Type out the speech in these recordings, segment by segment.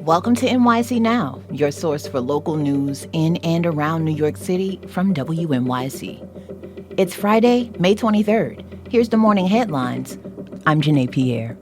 Welcome to NYC Now, your source for local news in and around New York City from WNYC. It's Friday, May 23rd. Here's the morning headlines. I'm Janae Pierre.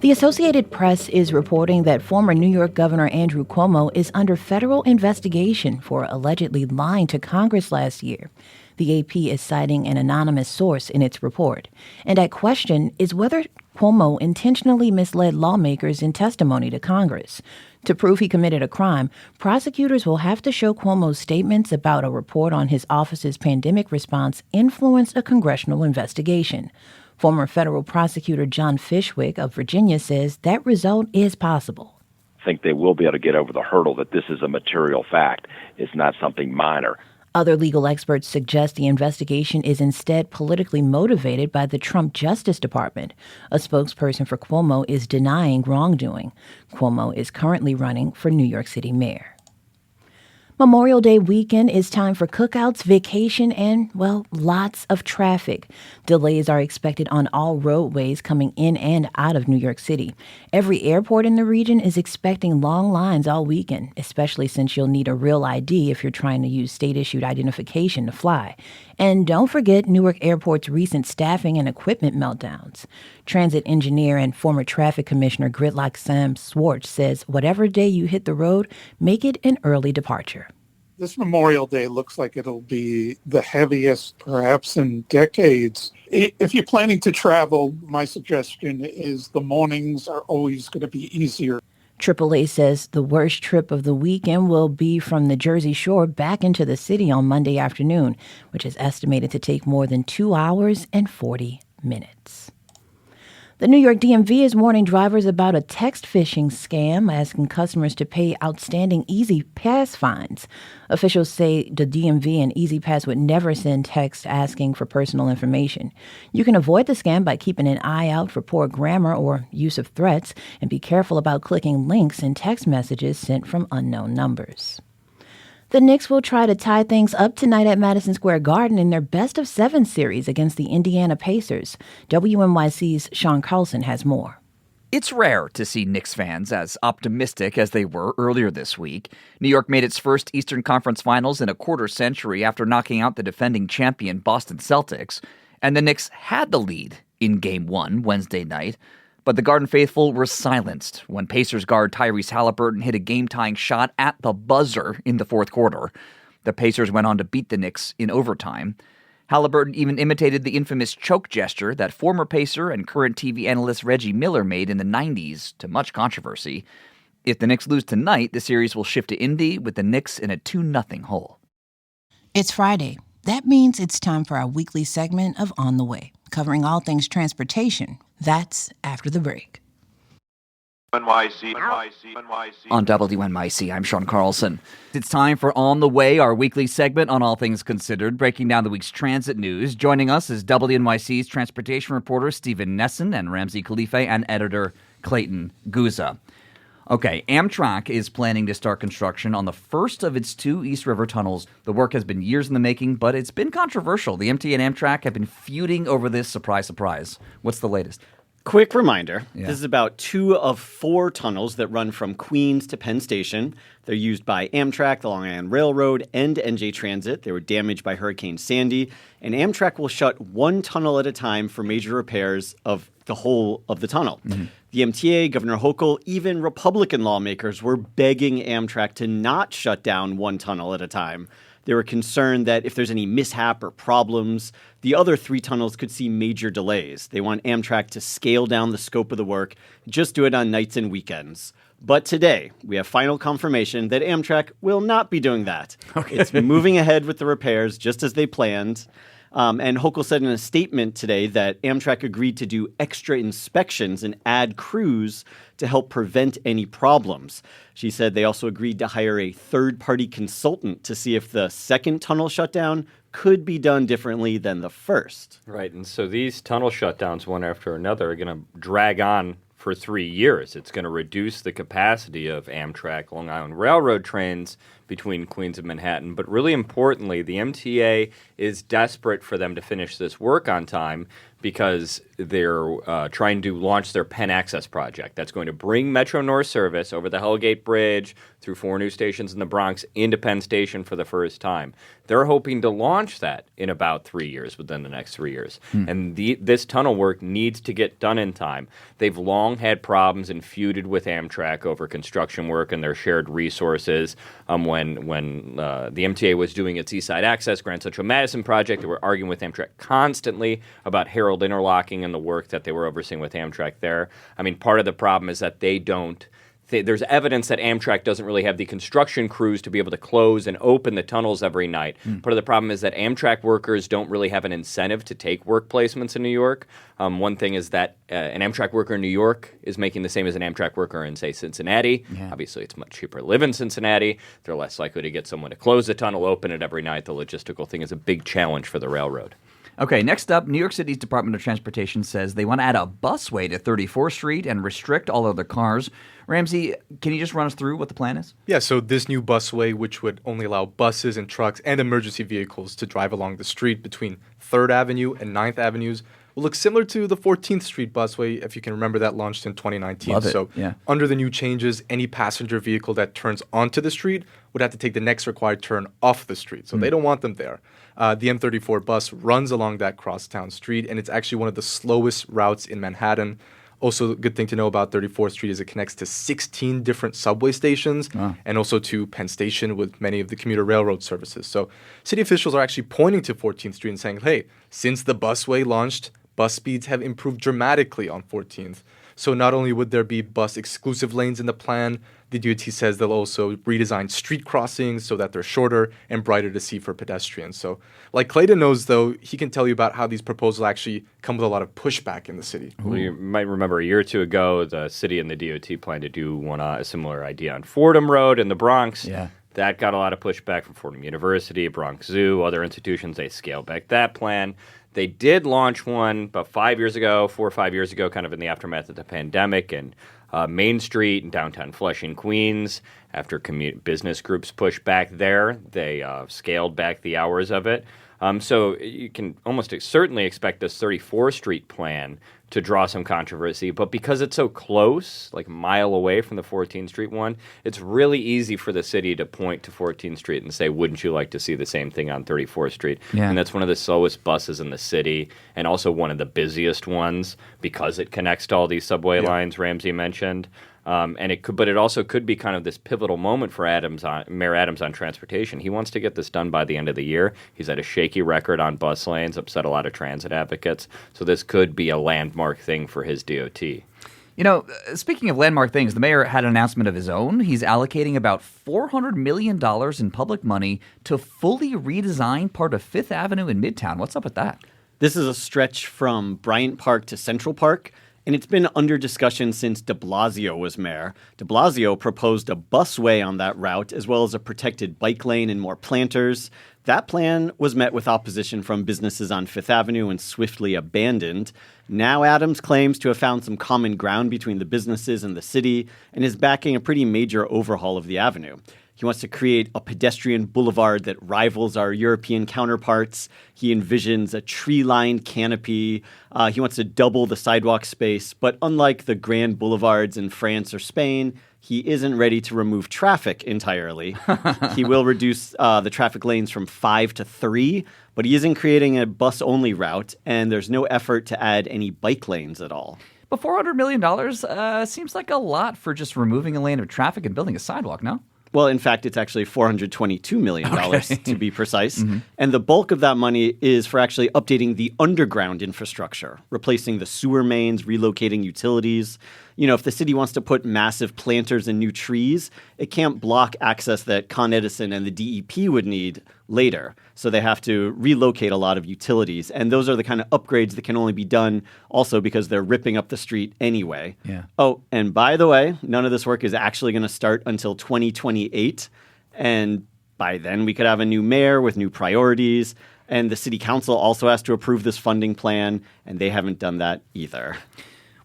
The Associated Press is reporting that former New York Governor Andrew Cuomo is under federal investigation for allegedly lying to Congress last year. The AP is citing an anonymous source in its report. And at question is whether Cuomo intentionally misled lawmakers in testimony to Congress. To prove he committed a crime, prosecutors will have to show Cuomo's statements about a report on his office's pandemic response influenced a congressional investigation. Former federal prosecutor John Fishwick of Virginia says that result is possible. I think they will be able to get over the hurdle that this is a material fact. It's not something minor. Other legal experts suggest the investigation is instead politically motivated by the Trump Justice Department. A spokesperson for Cuomo is denying wrongdoing. Cuomo is currently running for New York City mayor. Memorial Day weekend is time for cookouts, vacation, and, well, lots of traffic. Delays are expected on all roadways coming in and out of New York City. Every airport in the region is expecting long lines all weekend, especially since you'll need a real ID if you're trying to use state-issued identification to fly. And don't forget Newark Airport's recent staffing and equipment meltdowns. Transit engineer and former traffic commissioner Gridlock Sam Swartz says whatever day you hit the road, make it an early departure. This Memorial Day looks like it'll be the heaviest perhaps in decades. If you're planning to travel, my suggestion is the mornings are always going to be easier. AAA says the worst trip of the weekend will be from the Jersey Shore back into the city on Monday afternoon, which is estimated to take more than 2 hours and 40 minutes. The New York DMV is warning drivers about a text phishing scam, asking customers to pay outstanding Easy Pass fines. Officials say the DMV and Easy Pass would never send text asking for personal information. You can avoid the scam by keeping an eye out for poor grammar or use of threats, and be careful about clicking links in text messages sent from unknown numbers. The Knicks will try to tie things up tonight at Madison Square Garden in their best-of-7 series against the Indiana Pacers. WNYC's Sean Carlson has more. It's rare to see Knicks fans as optimistic as they were earlier this week. New York made its first Eastern Conference Finals in a quarter century after knocking out the defending champion Boston Celtics. And the Knicks had the lead in Game 1 Wednesday night. But the Garden faithful were silenced when Pacers guard Tyrese Haliburton hit a game-tying shot at the buzzer in the fourth quarter. The Pacers went on to beat the Knicks in overtime. Haliburton even imitated the infamous choke gesture that former Pacer and current TV analyst Reggie Miller made in the 90s, to much controversy. If the Knicks lose tonight, the series will shift to Indy with the Knicks in a 2-0 hole. It's Friday. That means it's time for our weekly segment of On the Way, covering all things transportation. That's after the break. NYC. On WNYC, I'm Sean Carlson. It's time for On the Way, our weekly segment on all things considered, breaking down the week's transit news. Joining us is WNYC's transportation reporter Stephen Nesson and Ramsey Khalife and editor Clayton Guza. Okay, Amtrak is planning to start construction on the first of its 2 East River tunnels. The work has been years in the making, but it's been controversial. The MTA and Amtrak have been feuding over this. Surprise, surprise. What's the latest? Quick reminder, This is about 2 of 4 tunnels that run from Queens to Penn Station. They're used by Amtrak, the Long Island Railroad, and NJ Transit. They were damaged by Hurricane Sandy, and Amtrak will shut 1 tunnel at a time for major repairs of the whole of the tunnel. Mm-hmm. The MTA, Governor Hochul, even Republican lawmakers were begging Amtrak to not shut down 1 tunnel at a time. They were concerned that if there's any mishap or problems, the other 3 tunnels could see major delays. They want Amtrak to scale down the scope of the work, just do it on nights and weekends. But today, we have final confirmation that Amtrak will not be doing that. Okay. It's moving ahead with the repairs just as they planned. And Hochul said in a statement today that Amtrak agreed to do extra inspections and add crews to help prevent any problems. She said they also agreed to hire a third-party consultant to see if the second tunnel shutdown could be done differently than the first. Right, and so these tunnel shutdowns, one after another, are going to drag on for 3 years. It's going to reduce the capacity of Amtrak Long Island Railroad trains between Queens and Manhattan. But really importantly, the MTA is desperate for them to finish this work on time because they're trying to launch their Penn Access project. That's going to bring Metro North service over the Hellgate Bridge through 4 new stations in the Bronx into Penn Station for the first time. They're hoping to launch that in about 3 years, within the next 3 years. And this tunnel work needs to get done in time. They've long had problems and feuded with Amtrak over construction work and their shared resources. When the MTA was doing its East Side Access Grand Central Madison project, they were arguing with Amtrak constantly about Herald interlocking and the work that they were overseeing with Amtrak there. I mean, part of the problem is that there's evidence that Amtrak doesn't really have the construction crews to be able to close and open the tunnels every night. Part of the problem is that Amtrak workers don't really have an incentive to take work placements in New York. One thing is that an Amtrak worker in New York is making the same as an Amtrak worker in, say, Cincinnati. Yeah. Obviously, it's much cheaper to live in Cincinnati. They're less likely to get someone to close the tunnel, open it every night. The logistical thing is a big challenge for the railroad. Okay, next up, New York City's Department of Transportation says they want to add a busway to 34th Street and restrict all other cars. Ramsey, can you just run us through what the plan is? Yeah, so this new busway, which would only allow buses and trucks and emergency vehicles to drive along the street between 3rd Avenue and 9th Avenues, will look similar to the 14th Street busway, if you can remember, that launched in 2019. Love it. So Yeah. Under the new changes, any passenger vehicle that turns onto the street would have to take the next required turn off the street. So they don't want them there. The M34 bus runs along that crosstown street, and it's actually one of the slowest routes in Manhattan. Also, a good thing to know about 34th Street is it connects to 16 different subway stations and also to Penn Station with many of the commuter railroad services. So city officials are actually pointing to 14th Street and saying, hey, since the busway launched, bus speeds have improved dramatically on 14th. So not only would there be bus-exclusive lanes in the plan, the DOT says they'll also redesign street crossings so that they're shorter and brighter to see for pedestrians. So like Clayton knows, though, he can tell you about how these proposals actually come with a lot of pushback in the city. Well, you might remember a year or two ago, the city and the DOT planned to do a similar idea on Fordham Road in the Bronx. Yeah. That got a lot of pushback from Fordham University, Bronx Zoo, other institutions. They scaled back that plan. They did launch one about 4 or 5 years ago, kind of in the aftermath of the pandemic, and Main Street in downtown Flushing, Queens. After business groups pushed back there, they scaled back the hours of it. So you can almost certainly expect this 34th Street plan to draw some controversy. But because it's so close, like a mile away from the 14th Street one, it's really easy for the city to point to 14th Street and say, wouldn't you like to see the same thing on 34th Street? Yeah. And that's one of the slowest buses in the city and also one of the busiest ones because it connects to all these subway lines Ramsey mentioned. But it also could be kind of this pivotal moment for Mayor Adams on transportation. He wants to get this done by the end of the year. He's had a shaky record on bus lanes, upset a lot of transit advocates. So this could be a landmark thing for his DOT. You know, speaking of landmark things, the mayor had an announcement of his own. He's allocating about $400 million in public money to fully redesign part of Fifth Avenue in Midtown. What's up with that? This is a stretch from Bryant Park to Central Park. And it's been under discussion since de Blasio was mayor. De Blasio proposed a busway on that route, as well as a protected bike lane and more planters. That plan was met with opposition from businesses on Fifth Avenue and swiftly abandoned. Now Adams claims to have found some common ground between the businesses and the city and is backing a pretty major overhaul of the avenue. He wants to create a pedestrian boulevard that rivals our European counterparts. He envisions a tree-lined canopy. He wants to double the sidewalk space. But unlike the grand boulevards in France or Spain, he isn't ready to remove traffic entirely. He will reduce the traffic lanes from 5 to 3, but he isn't creating a bus-only route, and there's no effort to add any bike lanes at all. But $400 million seems like a lot for just removing a lane of traffic and building a sidewalk, no? Well, in fact, it's actually $422 million to be precise. Mm-hmm. And the bulk of that money is for actually updating the underground infrastructure, replacing the sewer mains, relocating utilities. You know, if the city wants to put massive planters and new trees, it can't block access that Con Edison and the DEP would need later. So they have to relocate a lot of utilities. And those are the kind of upgrades that can only be done also because they're ripping up the street anyway. Yeah. Oh, and by the way, none of this work is actually going to start until 2028. And by then, we could have a new mayor with new priorities. And the city council also has to approve this funding plan, and they haven't done that either.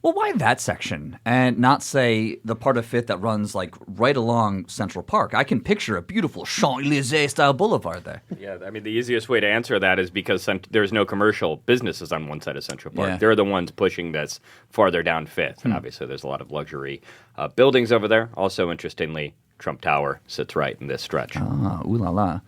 Well, why that section and not, say, the part of Fifth that runs like right along Central Park? I can picture a beautiful Champs-Élysées style boulevard there. Yeah, I mean, the easiest way to answer that is because there's no commercial businesses on one side of Central Park. Yeah. They're the ones pushing this farther down Fifth. And obviously, there's a lot of luxury buildings over there. Also, interestingly, Trump Tower sits right in this stretch. Ah, ooh la la.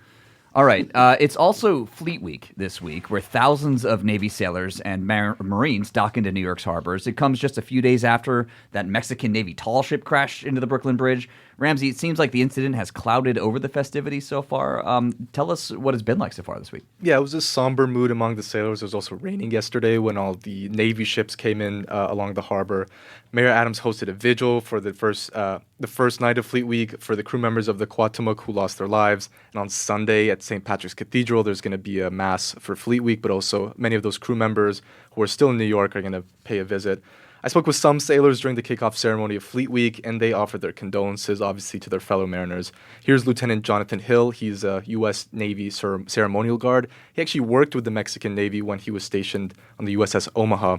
All right. It's also Fleet Week this week, where thousands of Navy sailors and Marines dock into New York's harbors. It comes just a few days after that Mexican Navy tall ship crashed into the Brooklyn Bridge. Ramsey, it seems like the incident has clouded over the festivities so far. Tell us what it's been like so far this week. Yeah, it was a somber mood among the sailors. It was also raining yesterday when all the Navy ships came in along the harbor. Mayor Adams hosted a vigil for the first night of Fleet Week for the crew members of the Cuauhtémoc who lost their lives. And on Sunday at St. Patrick's Cathedral, there's going to be a mass for Fleet Week, but also many of those crew members who are still in New York are going to pay a visit. I spoke with some sailors during the kickoff ceremony of Fleet Week, and they offered their condolences, obviously, to their fellow mariners. Here's Lieutenant Jonathan Hill. He's a U.S. Navy ceremonial guard. He actually worked with the Mexican Navy when he was stationed on the USS Omaha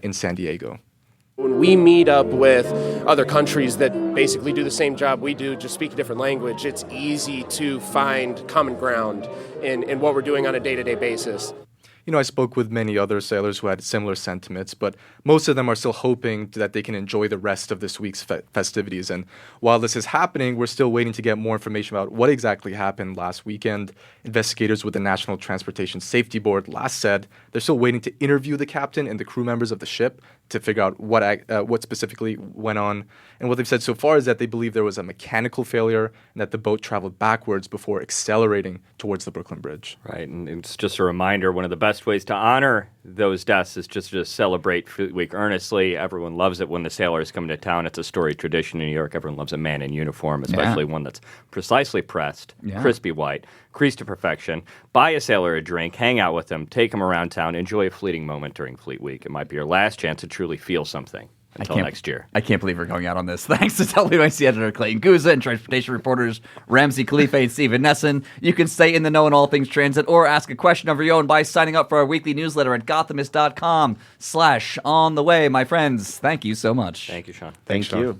in San Diego. When we meet up with other countries that basically do the same job we do, just speak a different language, it's easy to find common ground in what we're doing on a day-to-day basis. You know, I spoke with many other sailors who had similar sentiments, but most of them are still hoping that they can enjoy the rest of this week's festivities. And while this is happening, we're still waiting to get more information about what exactly happened last weekend. Investigators with the National Transportation Safety Board last said they're still waiting to interview the captain and the crew members of the ship to figure out what specifically went on. And what they've said so far is that they believe there was a mechanical failure and that the boat traveled backwards before accelerating towards the Brooklyn Bridge. Right, and it's just a reminder, one of the best ways to honor those deaths is just to celebrate Fleet Week earnestly. Everyone loves it when the sailors come to town. It's a storied tradition in New York. Everyone loves a man in uniform, especially one that's precisely pressed, crispy white, creased to perfection. Buy a sailor a drink, hang out with them, take them around town, enjoy a fleeting moment during Fleet Week. It might be your last chance to truly feel something. Until next year. I can't believe we're going out on this. Thanks to WNYC editor Clayton Guzza and transportation reporters Ramsey Khalifa and Stephen Nesson. You can stay in the know on all things transit or ask a question of your own by signing up for our weekly newsletter at gothamist.com/on the way. My friends, thank you so much. Thank you, Sean. Thanks, Sean.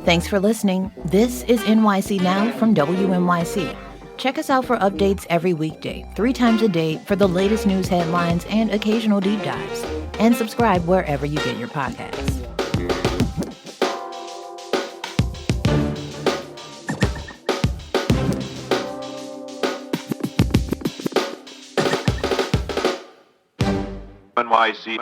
Thanks for listening. This is NYC Now from WNYC. Check us out for updates every weekday, 3 times a day for the latest news headlines and occasional deep dives. And subscribe wherever you get your podcasts. NYC.